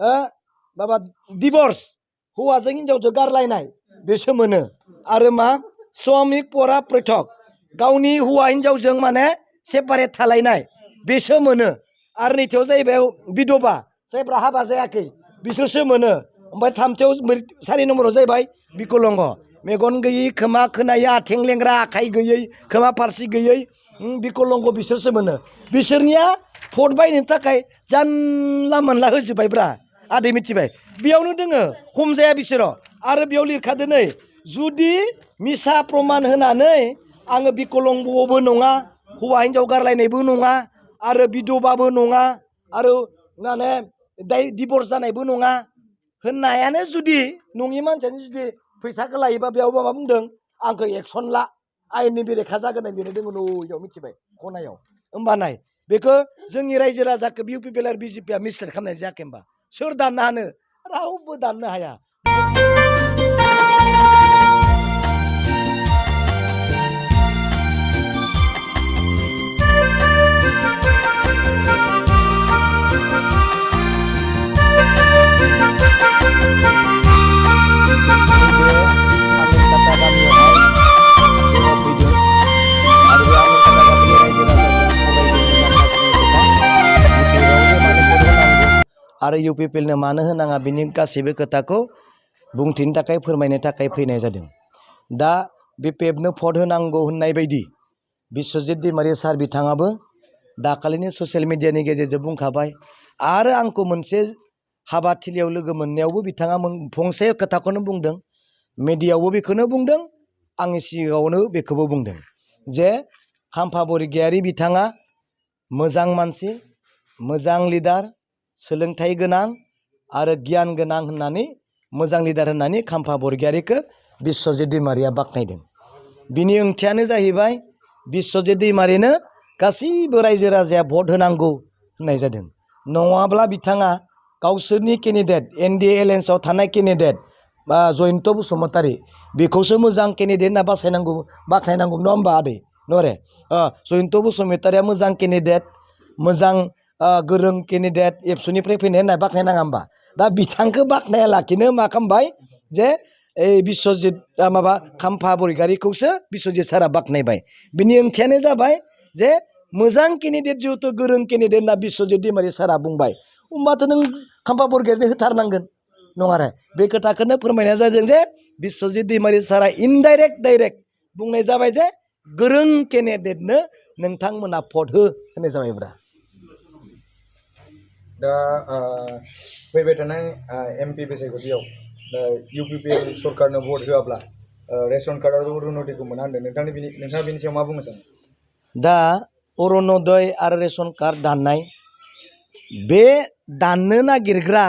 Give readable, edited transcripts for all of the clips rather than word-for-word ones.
माबा डिभर्स हौवाजों हिनजावजों गारलायनाय बेसो मोनो आरो मा स्वामिक परा पृथक गावनि हौवा हिनजावजों माने सेपारेट थालायनाय बेसो मोनो आरो नैथियाव जाहैबाय बिधबा जायफ्रा हाबा जायाखै बिसोरसो मोनो ओमफ्राय थामथियाव 4 नम्बराव जाहैबाय बिकलंग मेगन गैयै खोमा खोनायै आथिं लेंग्रा आखाइ गैयै खोमा फारसि गैयै बिकलंग बिसोरसो मोनो बिसोरनिया भट बायनो थाखाय जानला मोनला होजोब्बायब्रा आदै मिथिबाय बेयावनो दोङो हमजाया बिसोरो आरो बेयाव लिरखादो नै जुदि मिसा प्रमाण होनानै आङो बिकलंगबो नङा हौवा हिनजाव गारलायनायबो नङा आरो बिधबाबो नङा आरो माने डिभर्स जानायबो नङा होननायानो जुदि नङि मानसियानो जुदि फैसाखौ लायोबा बेयाव मा बुंदों आंखौ एक्सन ला आयेननि बेरेखा जागोन होननाय लिरनाय दङ न'याव मिथिबाय खनायाव होमबा नाय बेखौ जोंनि रायजो राजाखौ इउपिपिएल आरो बिजेपिआ मिसलेट खालामनाय जायाखै होमबा सोर दाननो हानो रावबो दाननो हाया आरो इउपिपिएलनो मानो होनाङा बिनि गासैबो खोथाखौ बुंथिनो थाखाय फोरमायनो थाखाय फैनाय जादों दा बिपिएफनो भट होनांगौ होननाय बायदि बिस्वजित दैमारि सार बिथाङाबो दाखालिनि ससियेल मिडियानि गेजेरजों बुंखाबाय आरो आंखौ मोनसे हाबाथिलियाव लोगो मोननायावबो बिथाङा फंसे खोथाखौनो बुंदों मिडियायावबो बेखौनो बुंदों आंनि सिगाङावनो बेखौबो बुंदों जे खाम्फा बरगयारि बिथाङा मोजां मानसि मोजां लिडार सोलोंथाइ गोनां आरो गियान गोनां होननानै मोजां लिडार होननानै खाम्फा बरगयारिखौ बिस्वजित दैमारिया बाख्नायदों बिनि ओंथियानो जाहैबाय बिस्वजित दैमारिनो गासैबो रायजो राजाया भट होनांगौ होननाय जादों नङाब्ला बिथाङा गावसोरनि केन्डिडेट एनडिए एलायेन्सआव थानाय केन्डिडेट बा जयन्त बसुमतारी बेखौसो मोजां केन्डिडेट होनना बाख्नायनांगौ नङा होमबा आदै नरे जयन्त बसुमतारिया मोजां केन्डिडेट मोजां गोरों केन्डिडेट एबसुनिफ्राय फैनाय होनना बाख्नायनाङा होमबा दा बिथांखौ बाख्नाया लाखिनो मा खालामबाय जे बिस्वजित माबा खाम्फा बरगयारिखौसो बिस्वजित सारा बाख्नायबाय बिनि ओंथियानो जाबाय जे मोजां केन्डिडेट जिहेतु गोरों केन्डिडेट होनना बिस्वजित दैमारि सारा बुंबाय होमबाथ' नों खाम्फा बरगयारिनो होथारनांगोन नङा आरो बे खोथाखौनो फोरमायनाय जादों जे बिस्वजित दैमारि सारा इनडाइरेक्ट डाइरेक्ट बुंनाय जाबाय जे गोरों केन्डिडेटनो नोंथांमोना भट हो होननाय जाबायब्रा दा फैबाय थानाय एमपि बिसायख'थियाव दा इउपिपिएल सरकारनो भट होआब्ला रेशन कार्ड आरो अरुनदयखौ मोना होनदों नोंथाङा बेनि सायाव मा बुंनो सानो दा अरुनदय आरो रेशन कार्ड दाननाय बे दाननो नागिरग्रा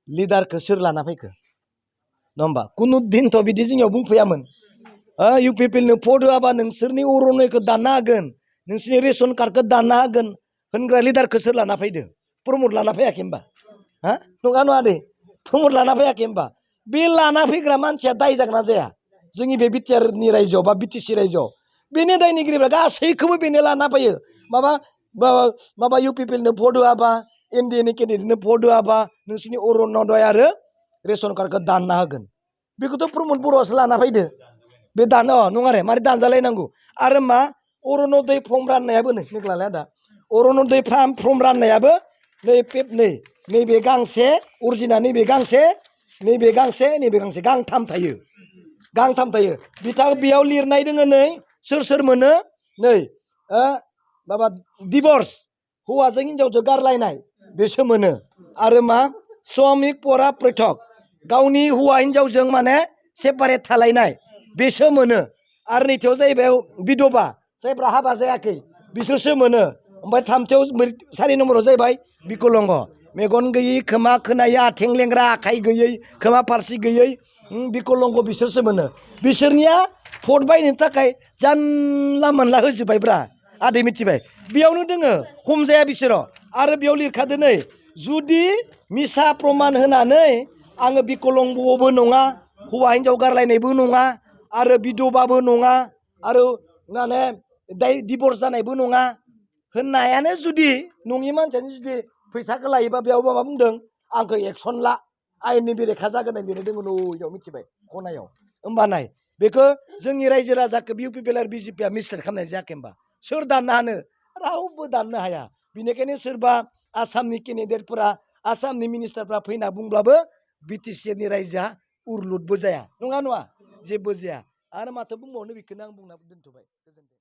लिडारखौ सोर लाना फैखो नङा होमबा कुनु दिनथ' बिदि जोंनियाव बुंफैयामोन इउपिपिएलनो भट होआबा नोंसोरनि अरुनदयखौ दाननो हागोन नोंसोरनि रेशन कार्डखौ दाननो हागोन होनग्रा लिडारखौ सोर लाना फैदो प्रमद लाना फैयाखै होमबा नङा नङा दे प्रमद लाना फैयाखै होमबा बे लाना फैग्रा मानसिया दाय जागोन ना जाया जोंनि बे बिटिआरनि रायजोआव बा बिटिसि रायजोआव बेनो दायनिगिरिफ्रा गासैखौबो बेनो लाना फैयो माबा इउपिपिएलनो भट होआबा एनडिएनि केन्डिडेटनो भट होआबा नोंसोरनि अरुनदय आरो रेशन कार्डखौ दानना होगोन बेखौथ' प्रमद बर'आसो लाना फैदो बे दानो नङा रे मारै दानजालायनांगौ आरो मा अरुनदय फर्म राननायाबो नोंलाय दा अरुनदय फर्म राननायाबो नैबे गांसे अरिजिनाल नैबे गांसे गांथाम थायो बिथां बेयाव लिरनाय दोङो नै सोर मोनो नै माबा डिभर्स हौवाजों हिनजावजों गारलायनाय बेसो मोनो आरो मा स्वामिक परा पृथक गावनि हौवा हिनजावजों माने सेपारेट थालायनाय बेसो मोनो आरो नैथियाव जाहैबाय बिधबा जायफ्रा हाबा जायाखै बिसोरसो मोनो ओमफ्राय थामथियाव 4 नम्बराव जाहैबाय बिकलंग मेगन गैयै खोमा खोनायै आथिं लेंग्रा आखाइ गैयै खोमा फारसि गैयै बिकलंग बिसोरसो मोनो बिसोरनिया भट बायनो थाखाय जानला मोनला होजोब्बायब्रा आदै मिथिबाय बेयावनो दोङो हमजाया बिसोरो आरो बेयाव लिरखादो नै जुदि मिसा प्रमाण होनानै आङो बिकलंगबो नङा हौवा हिनजाव गारलायनायबो नङा आरो बिधबाबो नङा आरो माने डिभर्स जानायबो नङा होननायानो जुदि नङि मानसियानो जुदि फैसाखौ लायोबा बेयाव मा बुंदों आंखौ एक्सन ला आयेननि बेरेखा जागोन होननाय लिरनाय दङ न'याव मिथिबाय खनायाव होमबा नाय बेखौ जोंनि रायजो राजाखौ इउपिपिएल आरो बिजेपिआ मिसलेट खालामनाय जायाखै होमबा सोर दाननो हानो रावबो दाननो हाया बेनिखायनो सोरबा आसामनि केन्डिडेटफोरा आसामनि मिनिस्टारफ्रा फैना बुंब्लाबो बिटिसिनि रायजोआ उरलुदबो जाया नङा नङा जेबो जाया आरो माथो बुंबावनो बेखौनो आं बुंना दोनथ'बाय गोजोन्थों